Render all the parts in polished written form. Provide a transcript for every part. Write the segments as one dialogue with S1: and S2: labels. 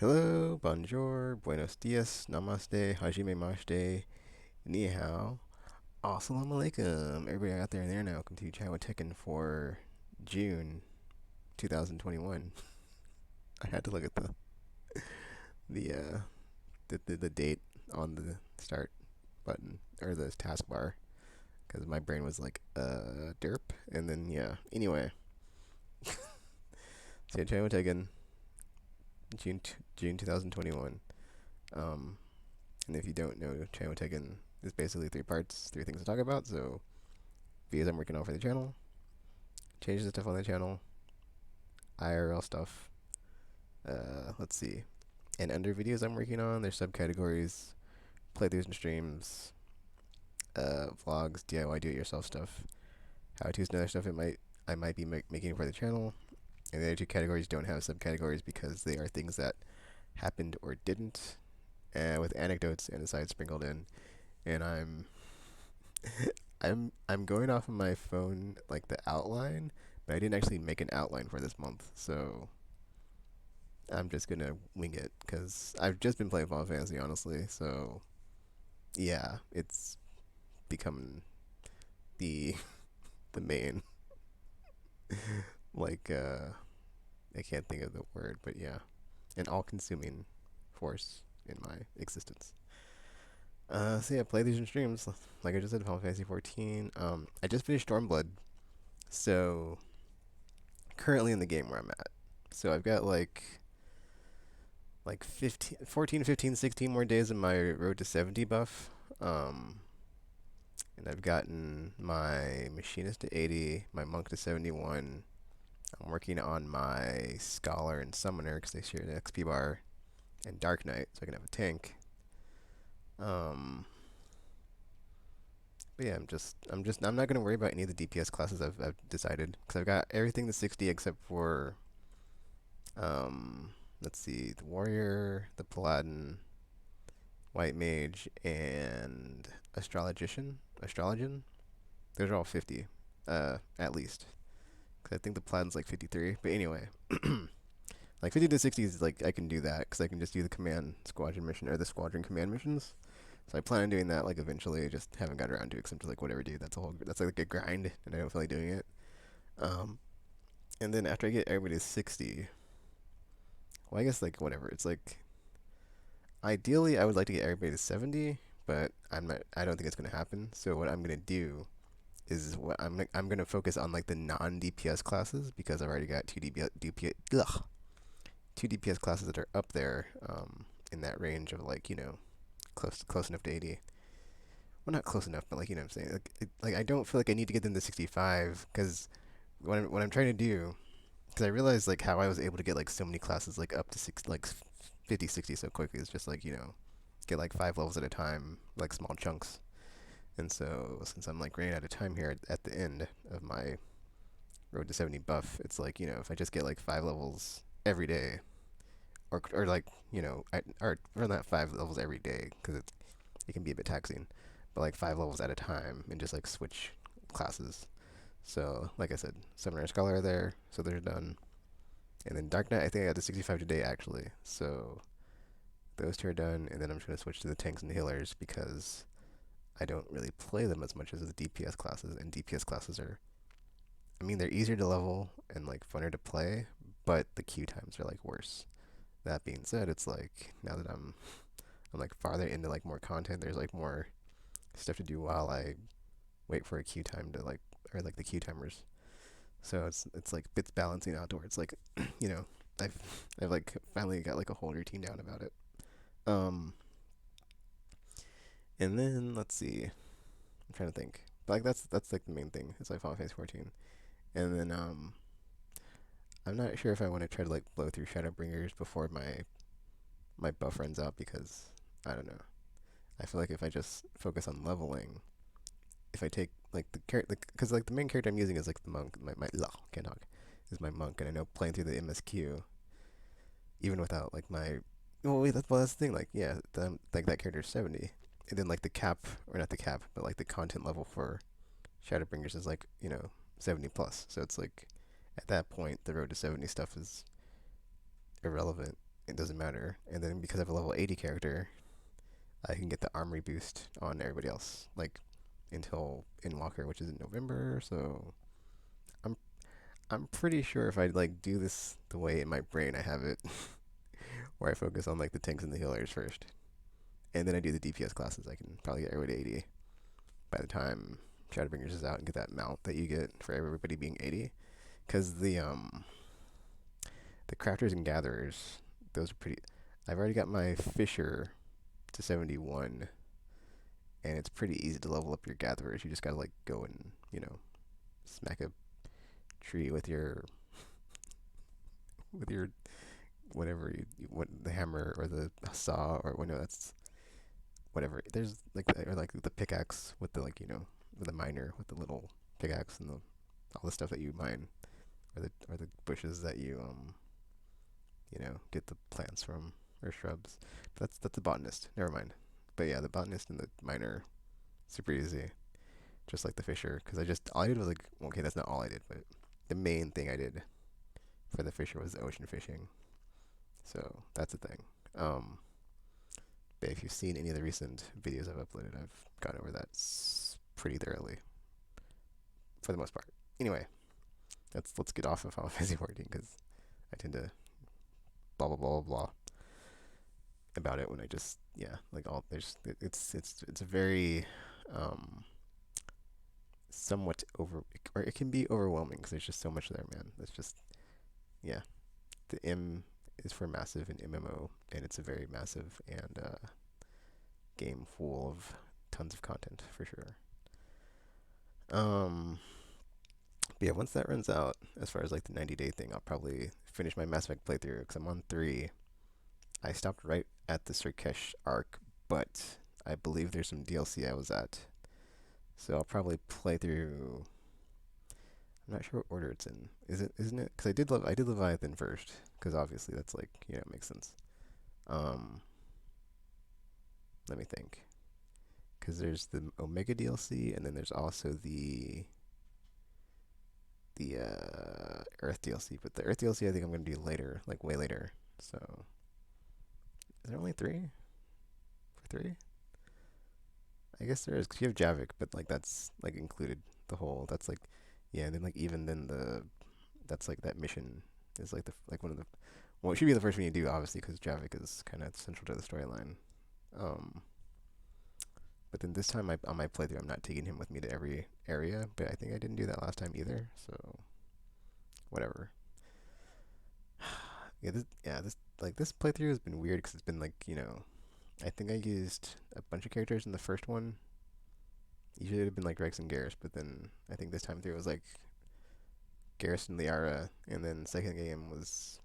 S1: Hello, bonjour, buenos dias, namaste, hajime mashite, ni hao, assalamu alaikum. Everybody out there and there now, welcome to Chai Tekken for June 2021. I had to look at the uh the date on the start button or the taskbar because my brain was like derp, and then yeah. Anyway, so Chai Tekken June 2021. Um, and if you don't know, Chai Tekken is basically three parts, three things to talk about. So videos I'm working on for the channel, changes and stuff on the channel, IRL stuff. Let's see. And under videos I'm working on, there's subcategories, playthroughs and streams, vlogs, DIY do-it-yourself stuff, how-tos and other stuff I might be making for the channel. And the other two categories don't have subcategories because they are things that happened or didn't, with anecdotes and asides sprinkled in. And I'm going off of my phone like the outline, but I didn't actually make an outline for this month, so I'm just gonna wing it because I've just been playing Final Fantasy, honestly. So yeah, it's become the the main like I can't think of the word, but yeah, an all-consuming force in my existence. So yeah, play these in streams. Like I just said, Final Fantasy 14. I just finished Stormblood, so currently in the game where I'm at. So I've got like 15, 14, 15, 16 more days of my road to 70 buff. And I've gotten my machinist to 80, my monk to 71. I'm working on my scholar and summoner because they share the XP bar, and Dark Knight, so I can have a tank. But yeah, I'm not gonna worry about any of the DPS classes I've decided because I've got everything to 60 except for um, let's see, the warrior, the paladin, white mage, and astrologian. Those are all 50, at least. Because I think the paladin's like 53. But anyway, like 50 to 60 is like I can do that because I can just do the command squadron mission or the squadron command missions. So I plan on doing that like eventually. I just haven't got around to it because I'm just like whatever, dude. That's like a grind, and I don't feel like doing it. Um, and then after I get everybody to 60, well, I guess like whatever. It's like ideally I would like to get everybody to 70, but I'm not. I don't think it's gonna happen. So what I'm gonna do is I'm gonna focus on like the non DPS classes because I've already got two DPS classes that are up there, in that range of like close enough to 80. Well, not close enough, but like what I'm saying. Like I don't feel like I need to get them to 65 because what I'm trying to do, because I realized like how I was able to get like so many classes like up to 50, 60 so quickly is just like get like 5 levels at a time, like small chunks. And so since I'm like running out of time here at the end of my road to 70 buff, it's like if I just get like 5 levels every day, or like or not 5 levels every day because it can be a bit taxing, but like 5 levels at a time and just like switch classes. So like I said, Summoner and Scholar are there, so they're done. And then Dark Knight, I think I got to 65 today actually. So those two are done, and then I'm just gonna switch to the tanks and the healers because I don't really play them as much as the DPS classes, and DPS classes are, I mean, they're easier to level and like funner to play, but the queue times are like worse. That being said, it's like now that I'm like farther into like more content, there's like more stuff to do while I wait for a queue time to like, or like the queue timers. So it's like bits balancing out towards like you know I've I've like finally got like a whole routine down about it. Um, and then let's see, I'm trying to think. But like that's like the main thing. It's like Final Fantasy 14, and then I'm not sure if I want to try to like blow through Shadowbringers before my buff runs out because I don't know. I feel like if I just focus on leveling, if I take like the character, because like the main character I'm using is like the monk. My can't talk, is my monk, and I know playing through the MSQ, even without like my, well wait, that's the thing. Like yeah, like that character is 70, and then like the cap, or not the cap, but like the content level for Shadowbringers is like 70 plus. So it's like at that point the road to 70 stuff is irrelevant it doesn't matter. And then because I have a level 80 character, I can get the armory boost on everybody else, like until Inwalker, which is in November. So I'm I'm pretty sure if I like do this the way in my brain I have it, where I focus on like the tanks and the healers first, and then I do the DPS classes, I can probably get everybody to 80 by the time Shadowbringers is out and get that mount that you get for everybody being 80. Because the crafters and gatherers, those are pretty. I've already got my Fisher to 71, and it's pretty easy to level up your gatherers. You just gotta like go and smack a tree with your whatever you what the hammer or the saw or well, no, that's whatever. There's like or like the pickaxe with the with the miner with the little pickaxe and the all the stuff that you mine or the bushes that you get the plants from or shrubs. That's the botanist. Never mind. But yeah, the botanist and the miner super easy, just like the fisher. Because I just all I did was like okay, that's not all I did, but the main thing I did for the fisher was the ocean fishing. So that's the thing. Um, but if you've seen any of the recent videos I've uploaded, I've gone over that pretty thoroughly for the most part. Anyway, let's get off of how fancy wording because I tend to blah blah blah blah blah about it when I just like all there's it's a very um somewhat over or it can be overwhelming because there's just so much there, man. It's just yeah. The M is for massive and MMO, and it's a very massive and game full of tons of content for sure. Um, but yeah, once that runs out, as far as like the 90-day thing, I'll probably finish my Mass Effect playthrough because I'm on 3. I stopped right at the Sirkesh arc, but I believe there's some DLC I was at. So I'll probably play through. I'm not sure what order it's in. Isn't it? Because I did Leviathan first, because obviously that's like it makes sense. Um, Let me think. Because there's the Omega DLC, and then there's also the Earth DLC. But the Earth DLC I think I'm gonna do later, like way later. So is there only 3 for 3? I guess there is because you have Javik, but like that's like included the whole. That's like yeah, and then like even then that's like that mission is like the like one of the well it should be the first one you do obviously because Javik is kind of central to the storyline. Um, but then this time on my playthrough I'm not taking him with me to every area, but I think I didn't do that last time either. So whatever. This playthrough has been weird because it's been like I think I used a bunch of characters in the first one. Usually it would have been like Rex and Garrus, but then I think this time through it was like Garrus and Liara, and then second game was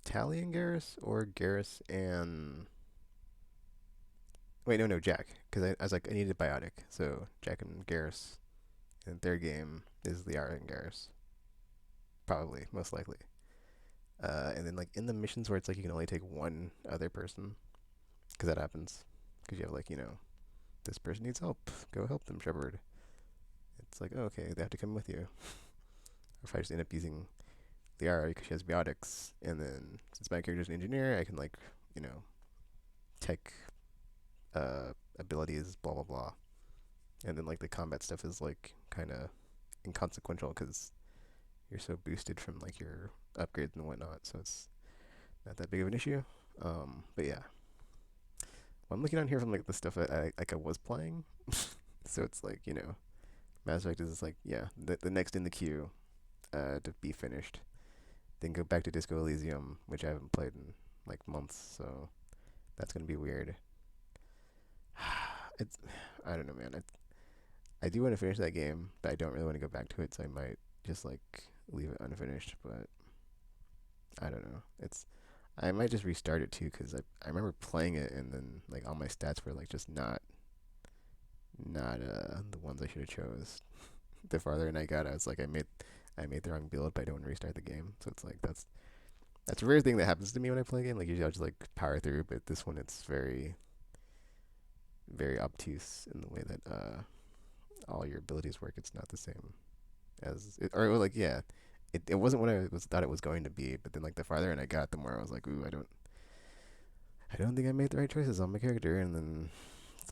S1: Tally and Garrus, or Garrus and wait, no, Jack, because I was like I needed biotic, so Jack and Garrus, and third game is Liara and Garrus, probably most likely. And then like in the missions where it's like you can only take one other person, because that happens, because you have like this person needs help, go help them, Shepard. It's like, oh, okay, they have to come with you. Or if I just end up using Liara because she has biotics, and then since my character's an engineer, I can like, tech abilities, blah blah blah, and then like the combat stuff is like kind of inconsequential because you're so boosted from like your upgrades and whatnot, so it's not that big of an issue. But yeah, well, I'm looking on here from like the stuff I was playing, so it's like Mass Effect is like the next in the queue to be finished. Then go back to Disco Elysium, which I haven't played in like months, so that's gonna be weird. It's I don't know, man. I do want to finish that game, but I don't really want to go back to it, so I might just like leave it unfinished. But I don't know. I might just restart it too, because I remember playing it and then like all my stats were like just not the ones I should have chose. The farther in I got, I was like I made the wrong build, but I don't want to restart the game. So it's like that's a rare thing that happens to me when I play a game. Like usually I'll just like power through, but this one it's very very obtuse in the way that all your abilities work. It's not the same as it, or well, like yeah, it wasn't what I was thought it was going to be. But then like the farther in I got, the more I was like, ooh, I don't think I made the right choices on my character, and then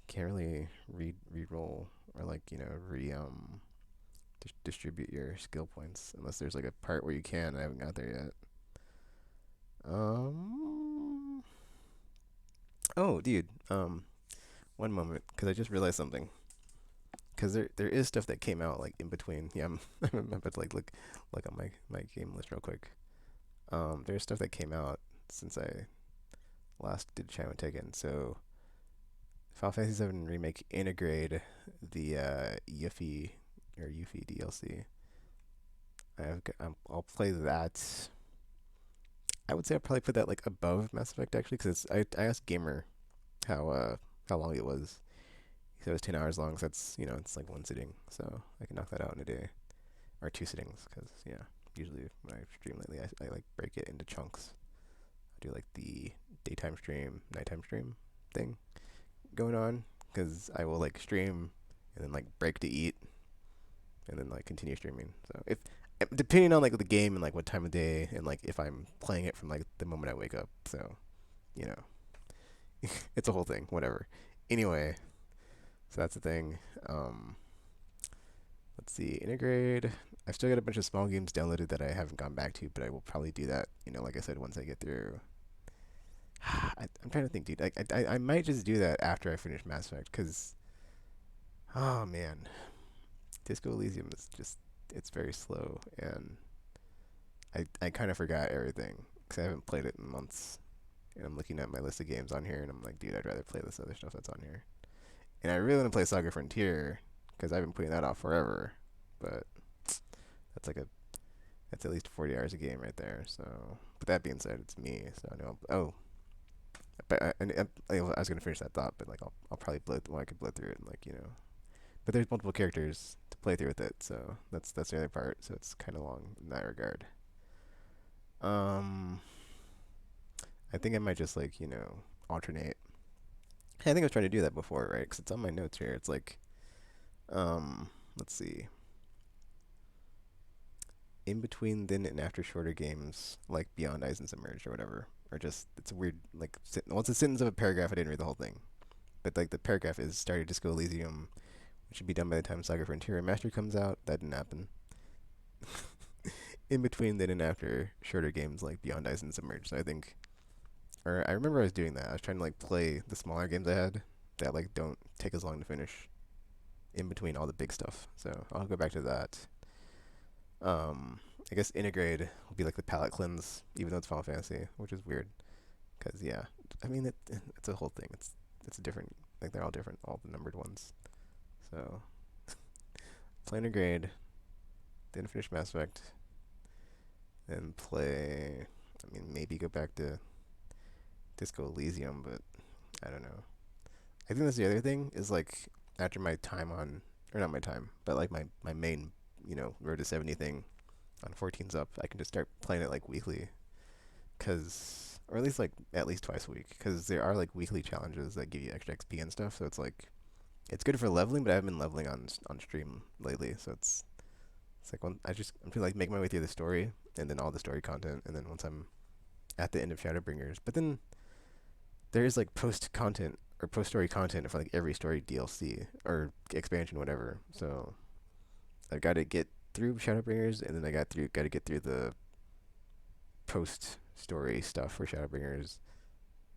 S1: can't really re-roll or like distribute your skill points unless there's like a part where you can. I haven't got there yet. Um. Oh, dude. One moment, because I just realized something. Because there is stuff that came out like in between. Yeah, I'm about to like look on my game list real quick. There's stuff that came out since I last did China Taken. So Final Fantasy 7 Remake Integrate the Yuffie DLC. I'll play that. I would say I'd probably put that like above Mass Effect actually, because I asked Gamer how how long it was. He said it was 10 hours long, so that's it's like one sitting, so I can knock that out in a day or two sittings, because yeah, usually when I stream lately, I like break it into chunks. I do like the daytime stream, nighttime stream thing going on, because I will like stream and then like break to eat and then like continue streaming. So if depending on like the game and like what time of day and like if I'm playing it from like the moment I wake up, so you know, it's a whole thing. Whatever. Anyway, so that's the thing. Um, let's see, integrate. I've still got a bunch of small games downloaded that I haven't gone back to, but I will probably do that. Like I said, once I get through. I'm trying to think, dude. I might just do that after I finish Mass Effect, cause oh man, Disco Elysium is just it's very slow, and I kind of forgot everything because I haven't played it in months. And I'm looking at my list of games on here, and I'm like, dude, I'd rather play this other stuff that's on here. And I really want to play Saga Frontier because I've been putting that off forever. But that's like a that's at least 40 hours a game right there. So, but that being said, it's me. So I know. Oh, but I was gonna finish that thought, but like I'll probably blow. Well, I could blow through it, and like But there's multiple characters to play through with it, so that's the other part. So it's kind of long in that regard. Um, I think I might just like alternate. Hey, I think I was trying to do that before, right? Because it's on my notes here. It's like, let's see, in between then and after shorter games like Beyond Ice and Submerged or whatever, or just it's a weird like well, it's a sentence of a paragraph. I didn't read the whole thing, but like the paragraph is started Disco Elysium, which should be done by the time Saga Frontier Remastered comes out. That didn't happen. In between then and after shorter games like Beyond Ice and Submerged. So I think, or I remember I was doing that. I was trying to like play the smaller games I had that like don't take as long to finish in between all the big stuff. So I'll go back to that. Um, I guess Integrate will be like the palette cleanse, even though it's Final Fantasy, which is weird. Cause yeah, I mean it's a whole thing. It's a different like they're all different, all the numbered ones. So play Integrate, then finish Mass Effect, then play. I mean maybe go back to Disco Elysium, but I don't know. I think that's the other thing is like after my time on, or not my time, but like my main, Road to 70 thing on 14's up, I can just start playing it like weekly, cause or at least twice a week, cause there are like weekly challenges that give you extra XP and stuff. So it's good for leveling, but I haven't been leveling on stream lately, so it's like when I'm trying to like make my way through the story and then all the story content, and then once I'm at the end of Shadowbringers, but then there is like post content or post story content for like every story DLC or expansion, whatever. So I got to get through Shadowbringers, and then got to get through the post story stuff for Shadowbringers,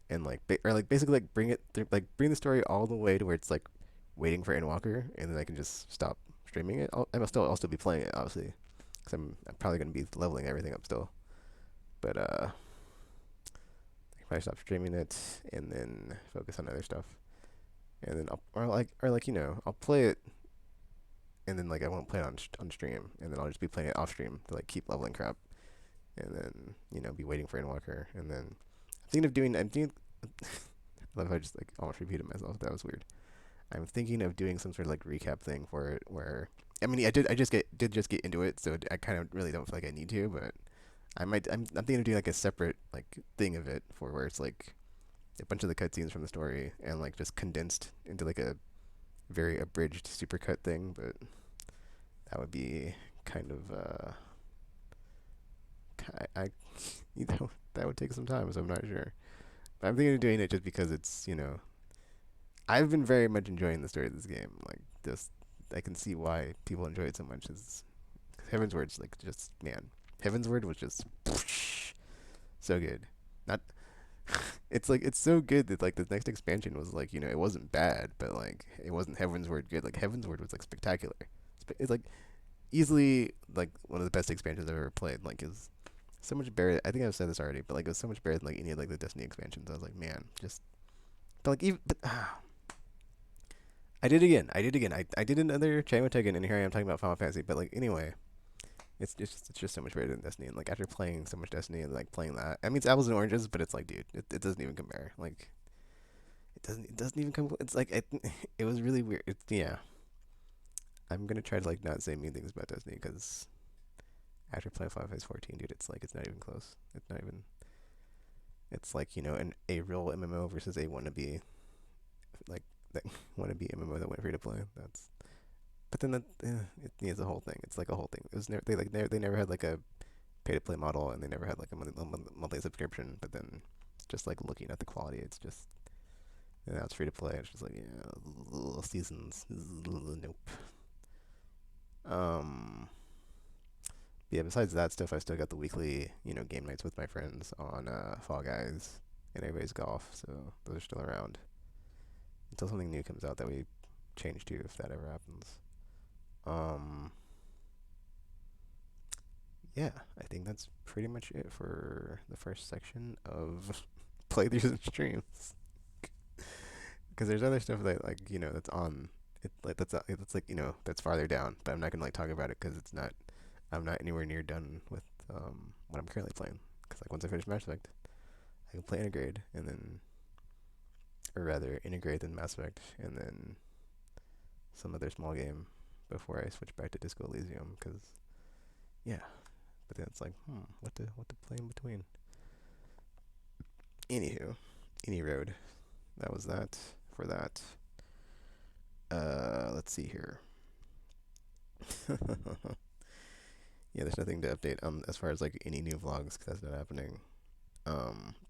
S1: and like or like basically like bring the story all the way to where it's like waiting for Endwalker, and then I can just stop streaming it. I'll still be playing it obviously, because I'm probably gonna be leveling everything up still, but I stop streaming it and then focus on other stuff. And then I'll play it and then like I won't play it on stream, and then I'll just be playing it off stream to like keep leveling crap, and then be waiting for Endwalker, and then I'm thinking I love how I just like almost repeated myself. That was weird. I'm thinking of doing some sort of like recap thing for it where I mean did just get into it, so I kind of really don't feel like I need to, but I'm thinking of doing like a separate like thing of it for where it's like a bunch of the cutscenes from the story and like just condensed into like a very abridged supercut thing, but that would be kind of I you know, that would take some time, so I'm not sure. But I'm thinking of doing it just because it's, I've been very much enjoying the story of this game. Like, just I can see why people enjoy it so much. Is Heaven's Word's like just man, Heaven's Word was just so good. Not it's like it's so good that like the next expansion was like it wasn't bad, but like it wasn't Heaven's Word good. Like Heaven's Word was like spectacular. It's like easily like one of the best expansions I've ever played. Like is so much better. I think I've said this already, but like it was so much better than like any of like the Destiny expansions. I was like, man, just but like even but I did again. I did again. I did another Chain Taken, and here I am talking about Final Fantasy. But like anyway, it's just so much better than Destiny. And like after playing so much Destiny and like playing that, I mean it's apples and oranges, but it's like dude, it doesn't even compare. Like it doesn't even come. It's like it was really weird. It's yeah. I'm gonna try to like not say mean things about Destiny because after playing Final Fantasy 14, dude, it's like it's not even close. It's not even. It's like a real MMO versus a wannabe like that wannabe MMO that went free to play. That's but then it needs a whole thing. It's like a whole thing. It was never they never had like a pay to play model and they never had like a monthly subscription. But then just like looking at the quality, it's just now it's free to play. It's just like yeah, seasons. Nope. Um. Yeah. Besides that stuff, I still got the weekly game nights with my friends on Fall Guys and everybody's golf. So those are still around until something new comes out that we change to if that ever happens. Um. Yeah, I think that's pretty much it for the first section of playthroughs and streams. Because there's other stuff that like that's on it like that's like that's farther down, but I'm not gonna like talk about it because it's not. I'm not anywhere near done with what I'm currently playing. Because like once I finish Mass Effect, I can play Integrate and then, or rather Integrate then Mass Effect and then some other small game before I switch back to Disco Elysium. Because yeah, but then it's like what to play in between. Anywho, any road. That was that for that. Let's see here. Yeah, there's nothing to update as far as like any new vlogs because that's not happening.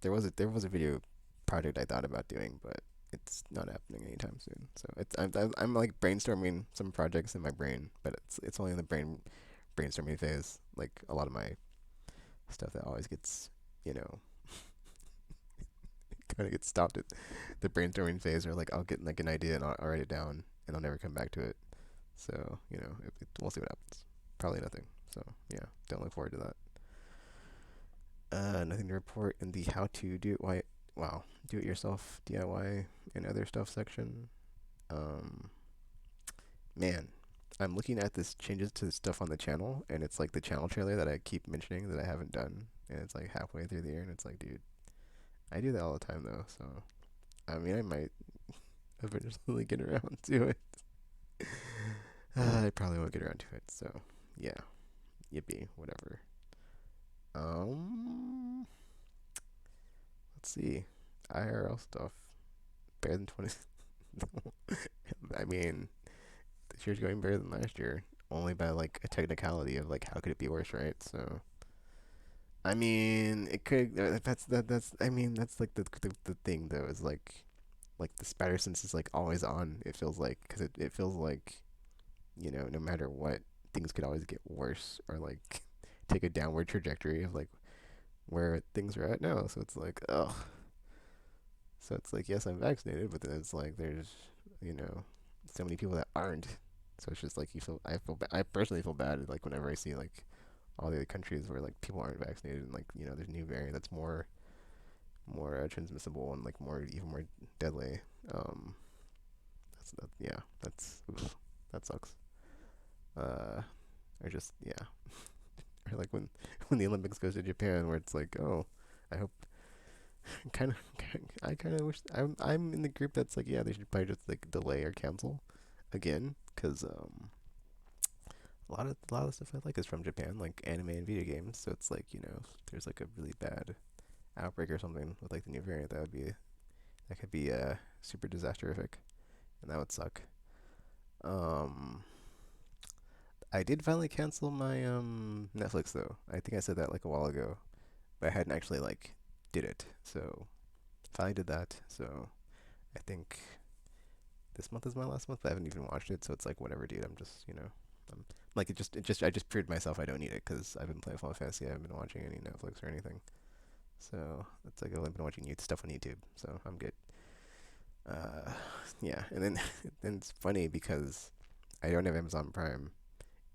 S1: There was a video project I thought about doing, but it's not happening anytime soon. So I'm like brainstorming some projects in my brain, but it's only in the brainstorming phase. Like a lot of my stuff that always gets you know kind of gets stopped at the brainstorming phase, or like I'll get like an idea and I'll write it down and I'll never come back to it. So we'll see what happens. Probably nothing. So yeah, don't look forward to that. Nothing to report in the how to do it do it yourself DIY and other stuff section. Um, man, I'm looking at this changes to the stuff on the channel, and it's like the channel trailer that I keep mentioning that I haven't done, and it's like halfway through the year, and it's like, dude, I do that all the time though. So I mean, I might eventually get around to it. I probably won't get around to it. So yeah, yippee, whatever. Um, let's see. IRL stuff. Better than 20. I mean, this year's going better than last year. Only by like a technicality of like how could it be worse, right? So, I mean, it could. That's. I mean, that's like the thing though is like the spider sense is like always on. It feels like because it feels like no matter what, things could always get worse or like take a downward trajectory of like where things are at now. So it's like, ugh. So it's like, yes, I'm vaccinated, but then it's like there's, you know, so many people that aren't. So it's just like I personally feel bad like whenever I see like all the other countries where like people aren't vaccinated and like there's a new variant that's more transmissible and like even more deadly. Um, yeah, oof, that sucks. Uh, or just yeah, or like when the Olympics goes to Japan, where it's like, oh, I hope kind of I kind of wish I'm in the group that's like, yeah, they should probably just like delay or cancel again, because a lot of the stuff I like is from Japan, like anime and video games. So it's like if there's like a really bad outbreak or something with like the new variant, that could be super disasterific, and that would suck. Um, I did finally cancel my Netflix though. I think I said that like a while ago, but I hadn't actually like did it. So finally did that. So I think this month is my last month. I haven't even watched it, so it's like whatever, dude. I'm just I'm like I just proved myself I don't need it because I've been playing Final Fantasy. I haven't been watching any Netflix or anything. So it's like I've only been watching youth stuff on YouTube. So I'm good. Uh, yeah, and then then it's funny because I don't have Amazon Prime,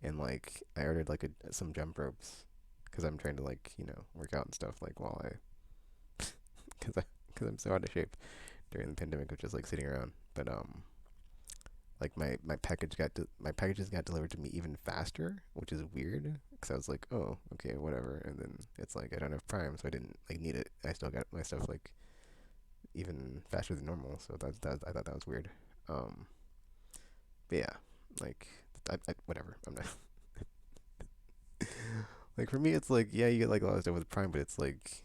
S1: and like I ordered like some jump ropes because I'm trying to like work out and stuff like while I because I because I'm so out of shape during the pandemic of just like sitting around. But like my packages got delivered to me even faster, which is weird because I was like, oh, okay, whatever. And then it's like I don't have Prime, so I didn't like need it. I still got my stuff like even faster than normal, so that I thought that was weird. Um, but yeah, like whatever. I'm not like for me, it's like yeah, you get like a lot of stuff with Prime, but it's like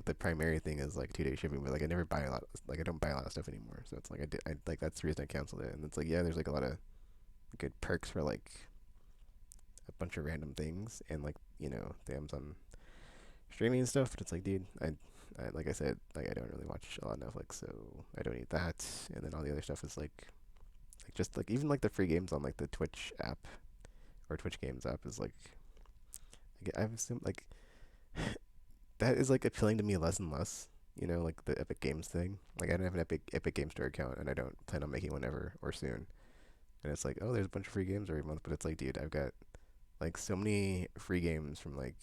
S1: the primary thing is like 2 day shipping, but like I never buy a lot, like I don't buy a lot of stuff anymore. So it's like I like that's the reason I canceled it. And it's like yeah, there's like a lot of good perks for like a bunch of random things and like the Amazon streaming and stuff. But it's like dude, I like I said, like I don't really watch a lot of Netflix, so I don't need that. And then all the other stuff is like just like even like the free games on like the Twitch app or Twitch Games app is like I've assumed like that is like appealing to me less and less. Like the Epic Games thing. Like I don't have an Epic Game Store account, and I don't plan on making one ever or soon. And it's like, oh, there's a bunch of free games every month, but it's like, dude, I've got like so many free games from like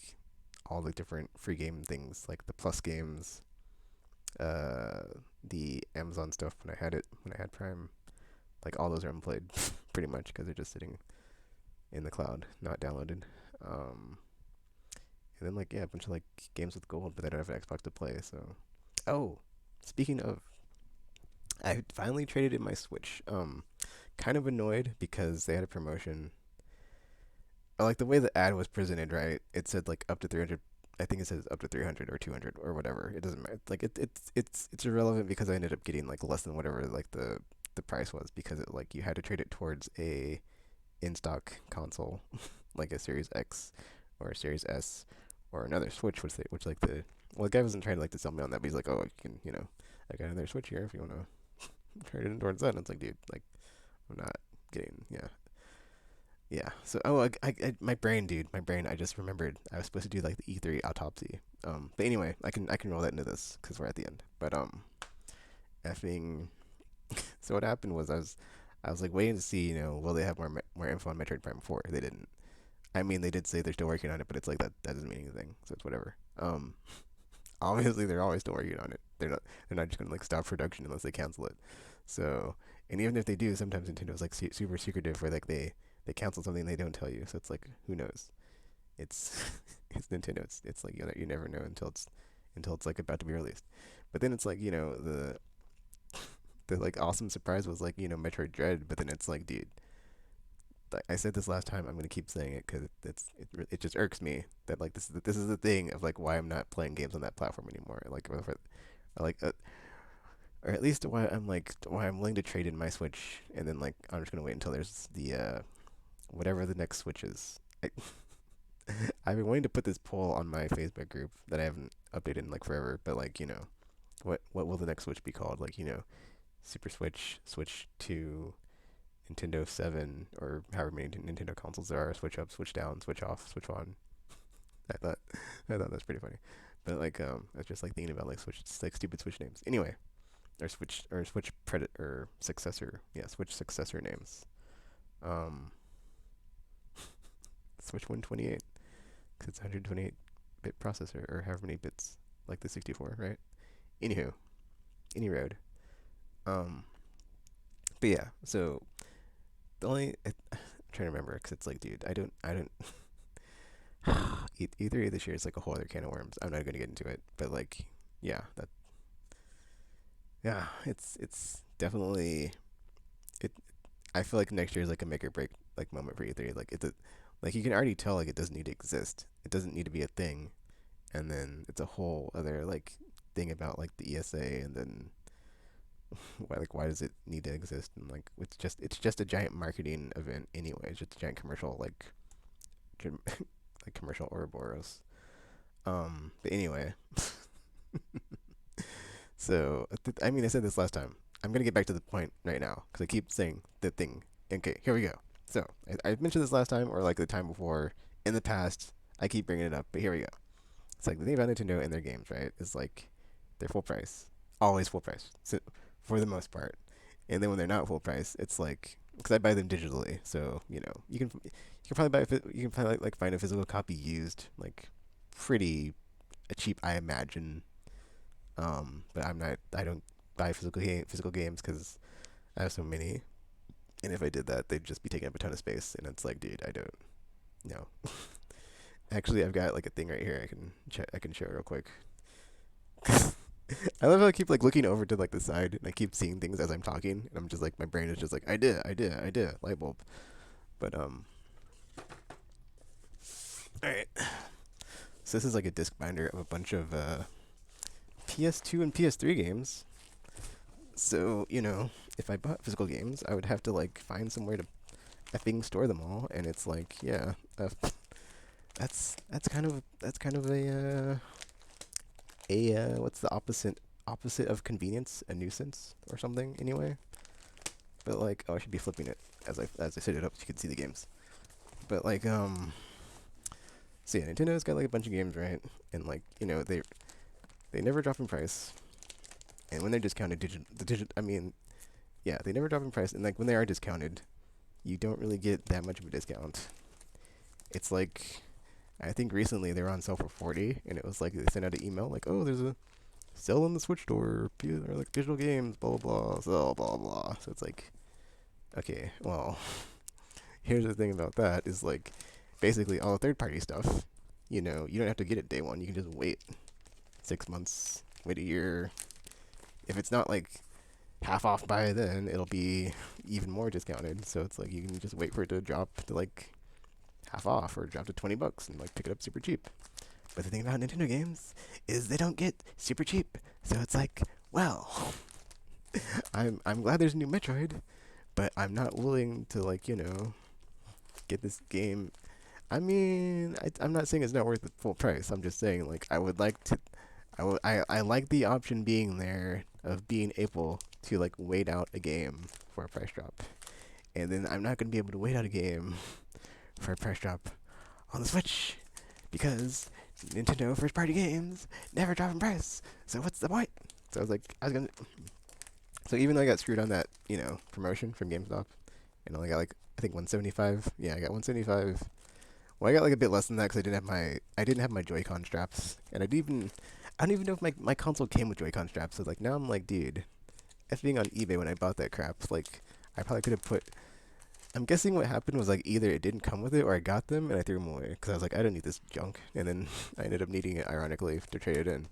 S1: all the different free game things, like the Plus games, uh, the Amazon stuff when I had Prime. Like all those are unplayed, pretty much, because they're just sitting in the cloud, not downloaded. Um, and then like yeah, a bunch of like games with gold, but I don't have an Xbox to play. So, oh, speaking of, I finally traded in my Switch. Kind of annoyed because they had a promotion. I like the way the ad was presented, right? It said like up to 300. I think it says up to 300 or 200 or whatever. It doesn't matter. Like it's irrelevant because I ended up getting like less than whatever like the price was because it like you had to trade it towards a in stock console like a Series X or a Series S or another Switch, which like the guy wasn't trying to like to sell me on that, but he's like, oh, you can I got another Switch here if you want to trade it in towards that. And it's like, dude, like I'm not getting yeah. So my brain, dude, my brain. I just remembered I was supposed to do like the E3 autopsy. But anyway, I can roll that into this because we're at the end. But effing. So what happened was I was like waiting to see will they have more info on Metroid Prime 4? They didn't. I mean they did say they're still working on it, but it's like that doesn't mean anything. So it's whatever. Obviously they're always still working on it. They're not just gonna like stop production unless they cancel it. So and even if they do, sometimes Nintendo's like super secretive where like they cancel something they don't tell you. So it's like who knows? It's it's Nintendo. It's like you never know until it's like about to be released. But then it's like the like awesome surprise was like Metroid Dread. But then it's like dude, like I said this last time. I'm gonna keep saying it because it just irks me that like this is the thing of like why I'm not playing games on that platform anymore. Like like or at least why I'm willing to trade in my Switch and then like I'm just gonna wait until there's the whatever the next Switch is. I've been wanting to put this poll on my Facebook group that I haven't updated in like forever, but like what will the next Switch be called? Like Super Switch, Switch 2, Nintendo 7, or however many Nintendo consoles there are. Switch up, Switch down, Switch off, Switch on. I thought I thought that's pretty funny, but like I was just like thinking about like Switch like stupid Switch names. Anyway, or Switch predit or successor. Yeah, Switch successor names. Um, Switch 128 because it's 128 bit processor or however many bits like the 64, right? Anywho, any road. Um, but yeah, so the only I'm trying to remember because it's like, dude, I don't. E3 this year is like a whole other can of worms. I'm not gonna get into it, but like, yeah, yeah, it's definitely it. I feel like next year is like a make or break like moment for E3. Like you can already tell like it doesn't need to exist. It doesn't need to be a thing, and then it's a whole other like thing about like the ESA, and then why does it need to exist? And like it's just a giant marketing event anyway. It's just a giant commercial like commercial Ouroboros. But anyway, so I mean I said this last time. I'm gonna get back to the point right now because I keep saying the thing. Okay, here we go. So I mentioned this last time or like the time before in the past. I keep bringing it up, but here we go. It's like the thing about Nintendo and their games, right? Is like they're full price, always full price, so, for the most part. And then when they're not full price, it's like because I buy them digitally, so you can probably you can probably like find a physical copy used like pretty cheap, I imagine. But I don't buy physical games because I have so many, and if I did that, they'd just be taking up a ton of space, and it's like, dude, I don't know. Actually, I've got like a thing right here. I can show it real quick. I love how I keep like looking over to like the side and I keep seeing things as I'm talking and I'm just like my brain is just like I did light bulb. But all right. So this is like a disc binder of a bunch of PS2 and PS3 games. So, if I bought physical games, I would have to like find somewhere to effing store them all and it's like, yeah, that's kind of a what's the opposite of convenience? A nuisance or something anyway. But like, oh, I should be flipping it as I set it up so you can see the games. But like, so yeah, Nintendo's got like a bunch of games, right? And like, they never drop in price. And when they're discounted, I mean, yeah, they never drop in price. And like when they are discounted, you don't really get that much of a discount. It's like, I think recently they were on sale for 40, and it was like they sent out an email like, oh, there's a sell in the Switch store, or like digital games, blah blah blah, so blah blah. So it's like, okay, well, here's the thing about that is like, basically all the third party stuff, you don't have to get it day one. You can just wait 6 months, wait a year. If it's not like half off by then, it'll be even more discounted. So it's like you can just wait for it to drop to like half off or drop to $20 and like pick it up super cheap. But the thing about Nintendo games is they don't get super cheap. So it's like, well, I'm glad there's a new Metroid, but I'm not willing to like, get this game. I mean, I'm not saying it's not worth the full price. I'm just saying like I would like to I like the option being there of being able to like wait out a game for a price drop. And then I'm not going to be able to wait out a game for a price drop on the Switch because Nintendo first party games never drop in price. So what's the point? So so even though I got screwed on that, promotion from GameStop and I only got like I think 175. Yeah, I got 175. Well, I got like a bit less than that because I didn't have my Joy-Con straps, and I don't even know if my console came with Joy-Con straps. So like now I'm like, dude, F being on eBay when I bought that crap, like I probably could have put. I'm guessing what happened was like either it didn't come with it or I got them and I threw them away because I was like, I don't need this junk, and then I ended up needing it ironically to trade it in.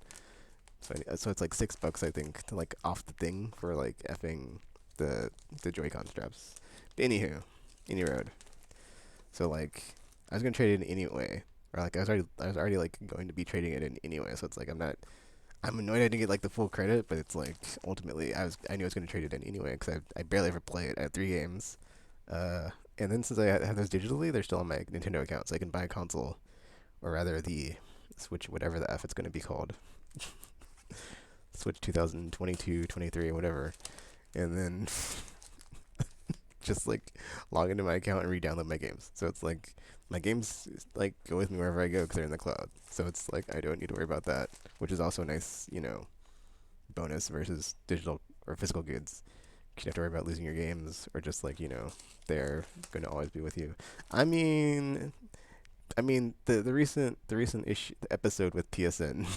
S1: So it's like $6 I think to like off the thing for like effing the Joy-Con straps. But anywho, any road. So like I was gonna trade it in anyway, or like I was already like going to be trading it in anyway. So it's like I'm annoyed I didn't get like the full credit, but it's like ultimately I knew I was gonna trade it in anyway because I barely ever play it. I have 3 games, and then since I have those digitally, they're still on my Nintendo account, so I can buy a console, or rather the Switch, whatever the F it's gonna be called, Switch 2022, 23, whatever, and then just like log into my account and re-download my games. So it's like my games like go with me wherever I go because they're in the cloud. So it's like I don't need to worry about that, which is also a nice, bonus versus digital or physical goods. You don't have to worry about losing your games or just like they're going to always be with you. I mean, the recent issue the episode with PSN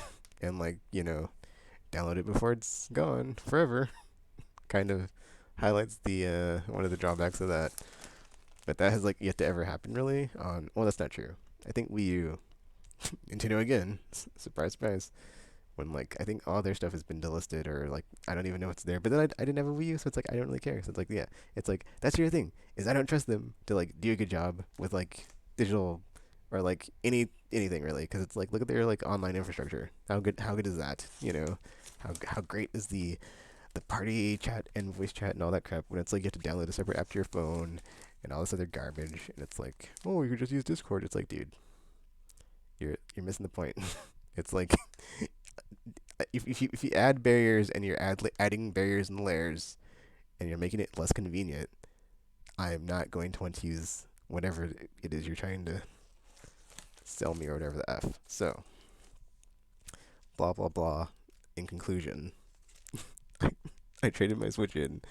S1: and like download it before it's gone forever kind of highlights the one of the drawbacks of that. But that has like yet to ever happen really on well that's not true. I think Wii U Nintendo again, surprise surprise. When like I think all their stuff has been delisted or like I don't even know what's there. But then I didn't have a Wii U, so it's like I don't really care. So it's like yeah, it's like that's your thing is I don't trust them to like do a good job with like digital or like anything really because it's like look at their like online infrastructure. How good is that? How great is the the party chat and voice chat and all that crap when it's like you have to download a separate app to your phone and all this other garbage and it's like, oh, you could just use Discord. It's like, dude, you're missing the point. It's like if you add barriers and you're adding barriers and layers and you're making it less convenient, I'm not going to want to use whatever it is you're trying to sell me or whatever the F. So, blah blah blah. In conclusion, I traded my Switch in,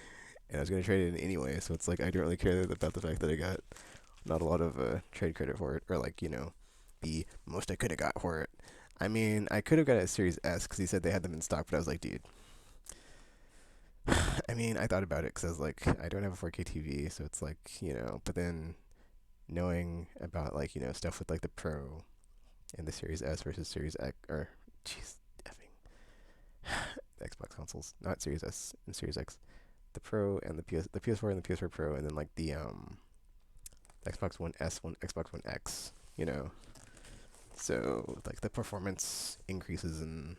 S1: and I was gonna trade it in anyway. So it's like I don't really care about the fact that I got not a lot of trade credit for it, or like the most I could have got for it. I mean, I could have got a Series S because he said they had them in stock, but I was like, dude. I mean, I thought about it because I was like, I don't have a 4K TV, so it's like, but then knowing about like, stuff with like the Pro and the Series S versus Series X, or, jeez, effing, the Xbox consoles, not Series S and Series X, the Pro and the PS4 and the PS4 Pro, and then like the Xbox One S, Xbox One X, so like the performance increases and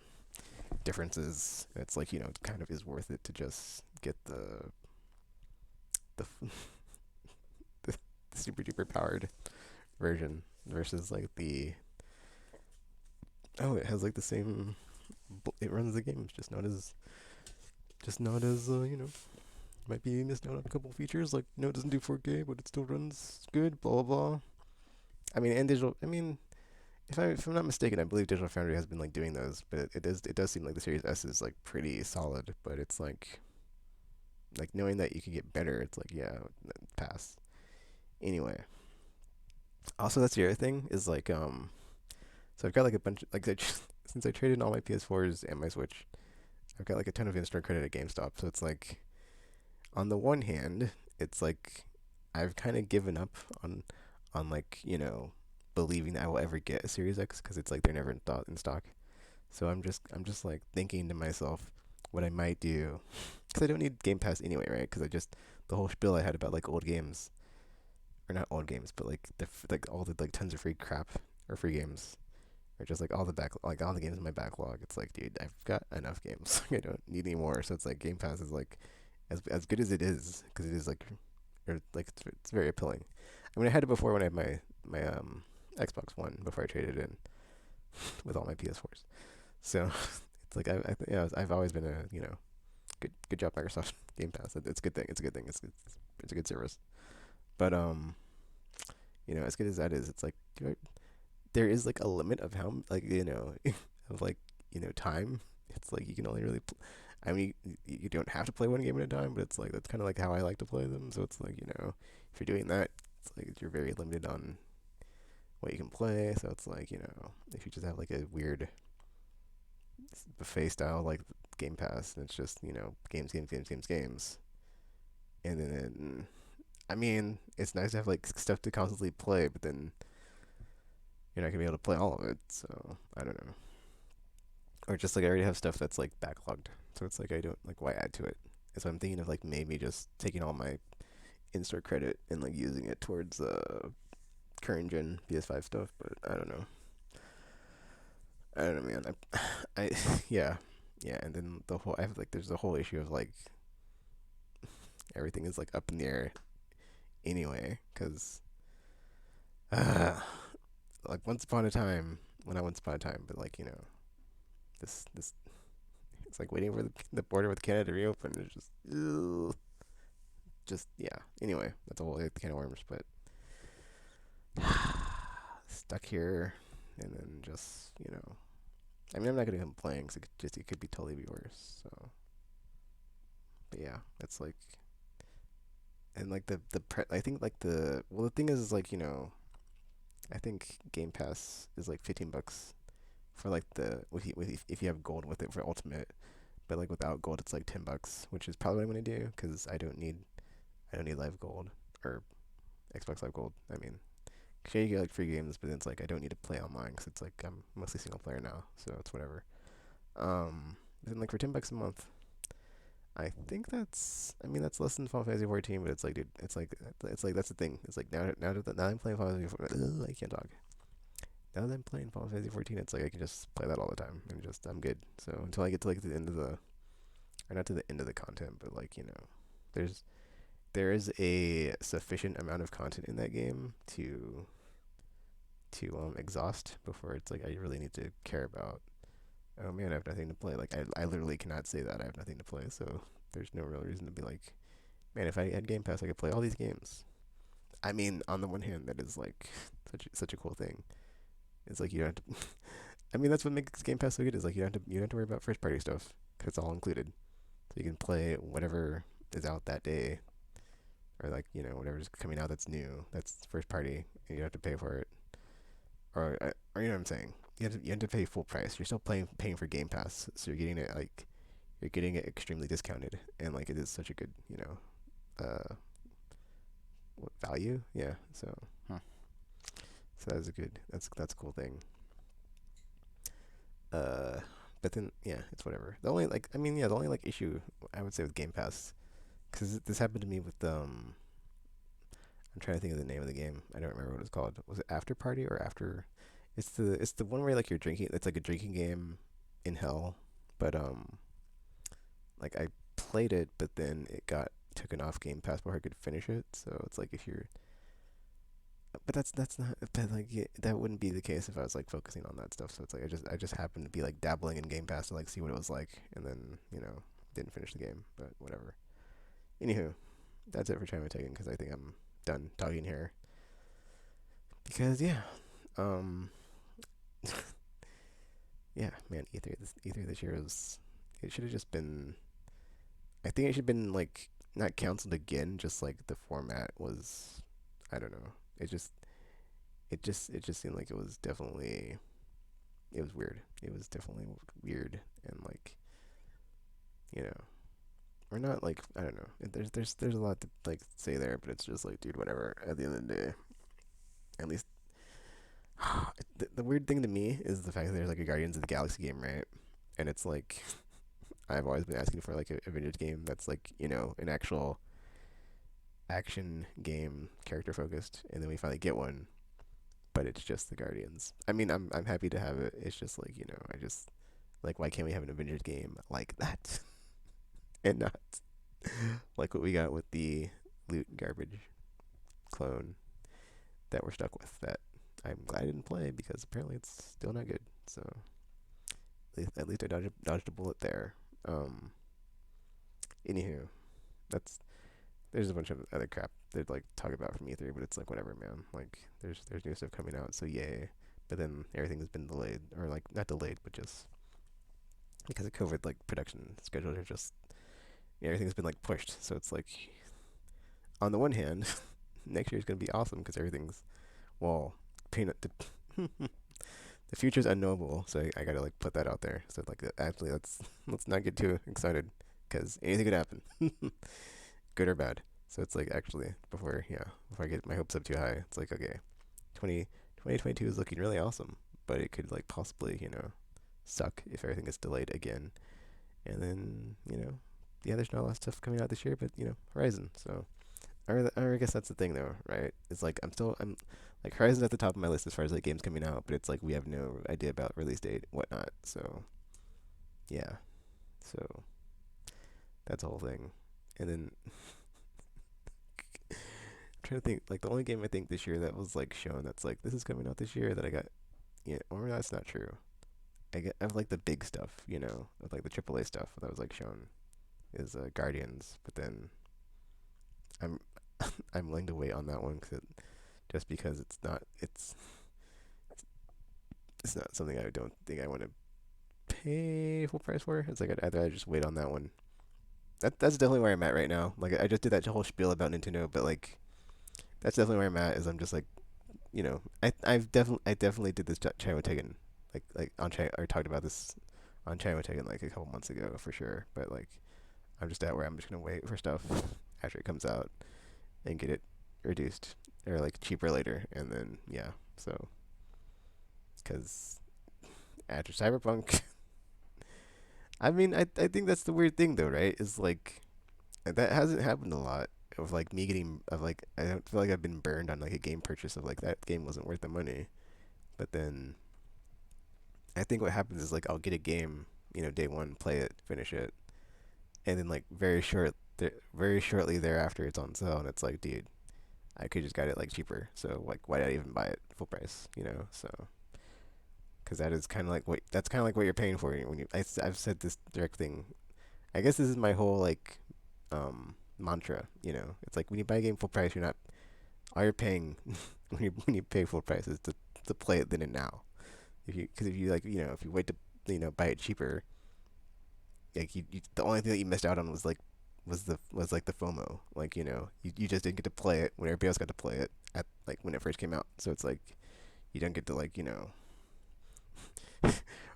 S1: differences, it's like it kind of is worth it to just get the the super duper powered version versus like the it has like the same it runs the games just not as might be missed out on a couple features like it doesn't do 4K but it still runs good, blah blah blah. I mean, and digital, I mean, if I'm not mistaken, I believe Digital Foundry has been like doing those, but it does seem like the Series S is like pretty solid. But it's like knowing that you can get better, it's like, yeah, pass. Anyway, also that's the other thing is like so I've got like a bunch like since I traded in all my PS4s and my Switch, I've got like a ton of in-store credit at GameStop. So it's like on the one hand, it's like I've kind of given up on like believing that I will ever get a Series X because it's like they're never in stock. So I'm just like thinking to myself what I might do because I don't need Game Pass anyway, right? Because I just the whole spiel I had about like old games or not old games, but like like all the like tons of free crap or free games or just like all the games in my backlog. It's like, dude, I've got enough games. I don't need any more. So it's like Game Pass is like as good as it is because it is like or like it's very appealing. I mean, I had it before when I had my Xbox One before I traded in with all my PS4s. So it's like I've always been a good job Microsoft Game Pass. It's a good thing. It's a good thing. It's a good service. But as good as that is, it's like there is like a limit of how like of like time. It's like you can only really. I mean, you don't have to play one game at a time, but it's like that's kind of like how I like to play them. So it's like if you're doing that, it's like you're very limited on what you can play. So it's like if you just have like a weird buffet style like Game Pass, and it's just games, and then I mean it's nice to have like stuff to constantly play, but then you're not gonna be able to play all of it. So I don't know, or just like I already have stuff that's like backlogged, so it's like I don't like why add to it. So I'm thinking of like maybe just taking all my in-store credit and like using it towards current gen PS5 stuff, but I don't know. I don't know, man. I yeah, yeah, and then I have like there's the whole issue of like everything is like up in the air anyway, because uh, like once upon a time, but like this it's like waiting for the border with Canada to reopen. It's just ugh, just yeah. Anyway, that's a whole can of worms, but stuck here, and then just I mean, I'm not gonna complain because it could be totally be worse. So, but yeah, it's like, and like I think like the thing is like I think Game Pass is like $15 for like if you have gold with it for Ultimate, but like without gold it's like $10, which is probably what I'm gonna do because I don't need Live Gold or Xbox Live Gold. I mean, sure you get like free games, but then it's like I don't need to play online because it's like I'm mostly single player now, so it's whatever. Then like for $10 a month, I think I mean that's less than Final Fantasy 14, but it's like dude, it's like that's the thing. It's like now I'm playing Final Fantasy 14, I can't talk. Now that I'm playing Final Fantasy 14, it's like I can just play that all the time and just I'm good. So until I get to like the end of the or not to the end of the content, but like there's there is a sufficient amount of content in that game to exhaust before it's like I really need to care about. Oh man, I have nothing to play. Like I literally cannot say that I have nothing to play. So there's no real reason to be like, man, if I had Game Pass, I could play all these games. I mean, on the one hand, that is like such a cool thing. It's like you don't have to. I mean, that's what makes Game Pass so good. Is like you don't have to worry about first party stuff because it's all included. So you can play whatever is out that day, or like whatever's coming out that's new, that's first party, and you don't have to pay for it. Or you know what I'm saying? You have to pay full price. You're still paying for Game Pass, so you're getting it extremely discounted, and like it is such a good value. Yeah. So that's a good that's a cool thing. Uh, but then yeah, it's whatever. The only like I mean yeah, the only like issue I would say with Game Pass, because this happened to me with I'm trying to think of the name of the game. I don't remember what it's called. Was it After Party or After? It's the one where like you're drinking. It's like a drinking game in hell, but like I played it, but then it got taken off Game Pass before I could finish it. So it's like if you're, but that's not. But like yeah, that wouldn't be the case if I was like focusing on that stuff. So it's like I just happened to be like dabbling in Game Pass to like see what it was like, and then didn't finish the game. But whatever. Anywho, that's it for China Taken because I think I'm done talking here. Because yeah, um, yeah, man, E3 this year was. It should have just been. I think it should have been like not canceled again. Just like the format was. I don't know. It just seemed like it was definitely. It was weird. It was definitely weird and like you know. We're not like I don't know. There's a lot to like say there, but it's just like dude, whatever. At the end of the day, at least the weird thing to me is the fact that there's like a Guardians of the Galaxy game, right? And it's like I've always been asking for like a vintage game that's like an actual action game, character focused, and then we finally get one, but it's just the Guardians. I mean, I'm happy to have it. It's just like I just like why can't we have an Avengers game like that and not like what we got with the loot garbage clone that we're stuck with that I'm glad I didn't play because apparently it's still not good. So at least I dodged a bullet there. Um, Anywho, that's there's a bunch of other crap they'd like talk about from E3, but it's like whatever, man. Like there's new stuff coming out, so yay. But then everything's been delayed, or like not delayed, but just because of COVID, like production schedules are just everything's been like pushed. So it's like on the one hand, next year's gonna be awesome because everything's well, peanut. The future's unknowable, so I gotta like put that out there. So like actually, let's not get too excited because anything could happen, good or bad. So it's like actually before I get my hopes up too high, it's like okay, 2022 is looking really awesome, but it could like possibly suck if everything gets delayed again. And then yeah, there's not a lot of stuff coming out this year, but Horizon. So I guess that's the thing though, right? It's like I'm like Horizon's at the top of my list as far as like games coming out, but it's like we have no idea about release date, whatnot. So yeah, so that's the whole thing. And then I'm trying to think, like the only game I think this year that was like shown that's like this is coming out this year that I got, or that's not true. I have like the big stuff, of like the AAA stuff that was like shown is Guardians, but then I'm I'm willing to wait on that one just because it's not something I don't think I want to pay full price for. It's like I'd rather just wait on that one. That's definitely where I'm at right now. Like I just did that whole spiel about Nintendo, but like that's definitely where I'm at. Is I'm just like I definitely did this China Taken like on China or talked about this on China Taken like a couple months ago for sure. But like I'm just at where I'm just gonna wait for stuff after it comes out and get it reduced or like cheaper later, and then yeah. So because after Cyberpunk, I mean I think that's the weird thing though, right? Is like that hasn't happened a lot of like me getting of like I don't feel like I've been burned on like a game purchase of like that game wasn't worth the money, but then I think what happens is like I'll get a game, day one, play it, finish it, and then like very shortly thereafter it's on sale, and it's like, dude, I could just got it like cheaper. So like, why did I even buy it full price? You know, so because that is kind of like what you're paying for when I've said this direct thing. I guess this is my whole like mantra. You know, it's like when you buy a game full price, you're not all you're paying when you pay full price is to play it then and now. If you like if you wait to buy it cheaper, like the only thing that you missed out on was like was like the FOMO. Like you just didn't get to play it when everybody else got to play it at like when it first came out. So it's like you don't get to like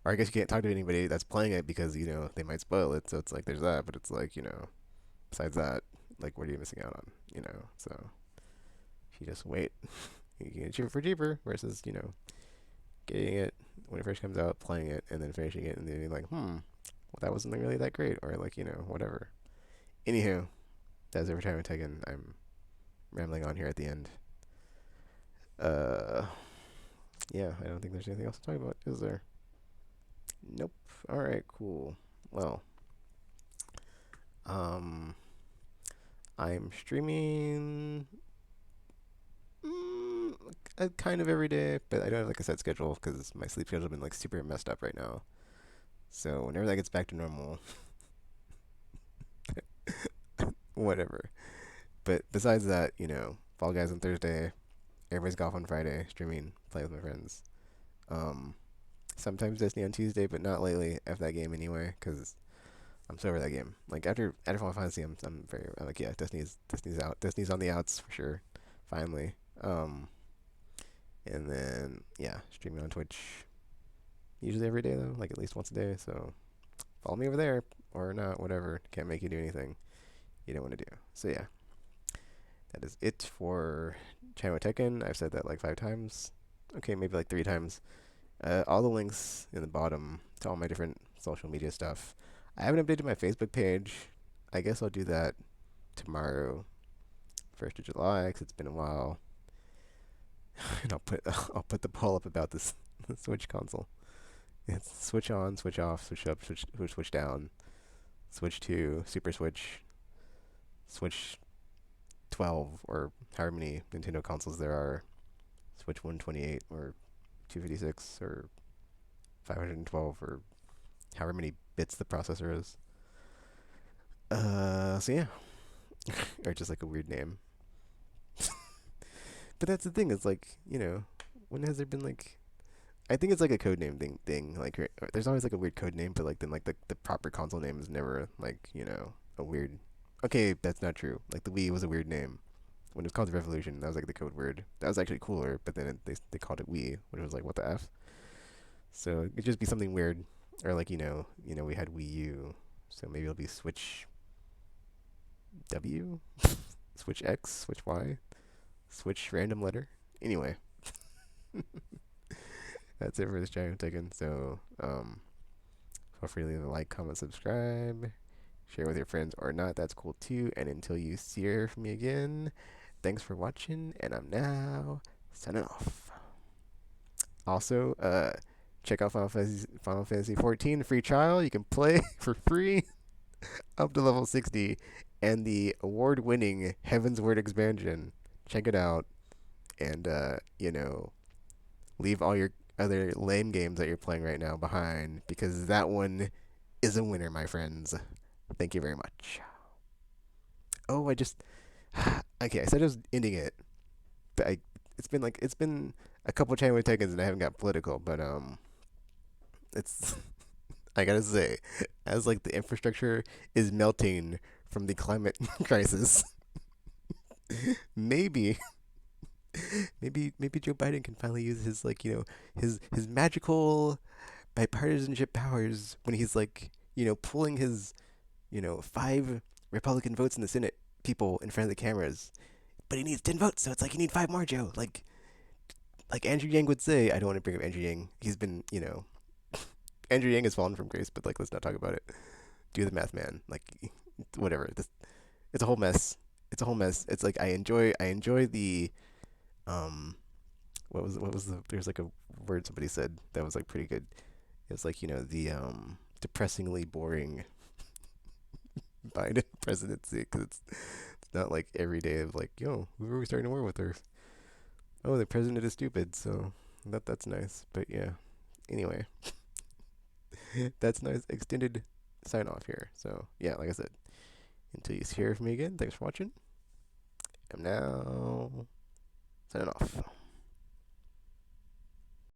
S1: or I guess you can't talk to anybody that's playing it because they might spoil it. So it's like there's that, but it's like besides that, like what are you missing out on? So if you just wait, you can get it cheaper for cheaper versus getting it when it first comes out, playing it, and then finishing it, and then being like, well, that wasn't really that great, or like whatever. Anywho, that's every time I take in. I'm rambling on here at the end. Uh, yeah, I don't think there's anything else to talk about, is there? Nope. All right, cool. Well, um, I'm streaming kind of every day, but I don't have like a set schedule because my sleep schedule's been like super messed up right now. So whenever that gets back to normal, whatever. But besides that, Fall Guys on Thursday, everybody's golf on Friday, streaming, playing with my friends. Um, Sometimes Destiny on Tuesday, but not lately. F that game anyway, because I'm so over that game. Like after Final Fantasy, I'm like, yeah, Destiny's out. Destiny's on the outs for sure. Finally. Um, and then yeah, streaming on Twitch usually every day though, like at least once a day. So follow me over there or not, whatever. Can't make you do anything you don't want to do. So yeah, that is it for Channel Tekken. I've said that like 5 times. Okay, maybe like 3 times. All the links in the bottom to all my different social media stuff. I haven't updated my Facebook page. I guess I'll do that tomorrow, 1st of July, because it's been a while. And I'll put the poll up about this the Switch console. It's switch on, switch off, switch up, switch down, switch to Super Switch, Switch 12, or however many Nintendo consoles there are, Switch 128 or 256 or 512 or however many bits the processor is. So yeah, or just like a weird name. But that's the thing. It's like when has there been like? I think it's like a code name thing. Like there's always like a weird code name, but like then like the proper console name is never like a weird. Okay, that's not true. Like the Wii was a weird name. When it was called the Revolution, that was like the code word. That was actually cooler, but then they called it Wii, which was like what the f. So it'd just be something weird, or like we had Wii U, so maybe it'll be Switch W, Switch X, Switch Y, Switch random letter. Anyway, that's it for this giant taken. So feel free to leave a like, comment, subscribe, share with your friends or not. That's cool too. And until you hear from me again, thanks for watching, and I'm now signing off. Also, check out Final Fantasy 14 free trial. You can play for free up to level 60, and the award-winning Heaven's Word expansion. Check it out, and leave all your other lame games that you're playing right now behind, because that one is a winner, my friends. Thank you very much. Oh, I just okay. I said I was ending it, but it's been a couple of Channel Tekens and I haven't got political, but it's I gotta say, as like the infrastructure is melting from the climate crisis, maybe maybe Joe Biden can finally use his like his magical bipartisanship powers when he's like pulling his 5 Republican votes in the Senate people in front of the cameras, but he needs 10 votes, so it's like you need 5 more, Joe. Like Andrew Yang would say. I don't want to bring up Andrew Yang. He's been Andrew Yang has fallen from grace, but like let's not talk about it. Do the math, man. Like whatever. It's a whole mess. It's a whole mess. It's like I enjoy the what was the there's like a word somebody said that was like pretty good. It's like the depressingly boring Biden presidency because it's not like every day of like, yo, who are we starting a war with? Or oh, the president is stupid. So that's nice. But yeah. Anyway, that's nice. Extended sign off here. So yeah, like I said, until you hear from me again, thanks for watching. I'm now signing off.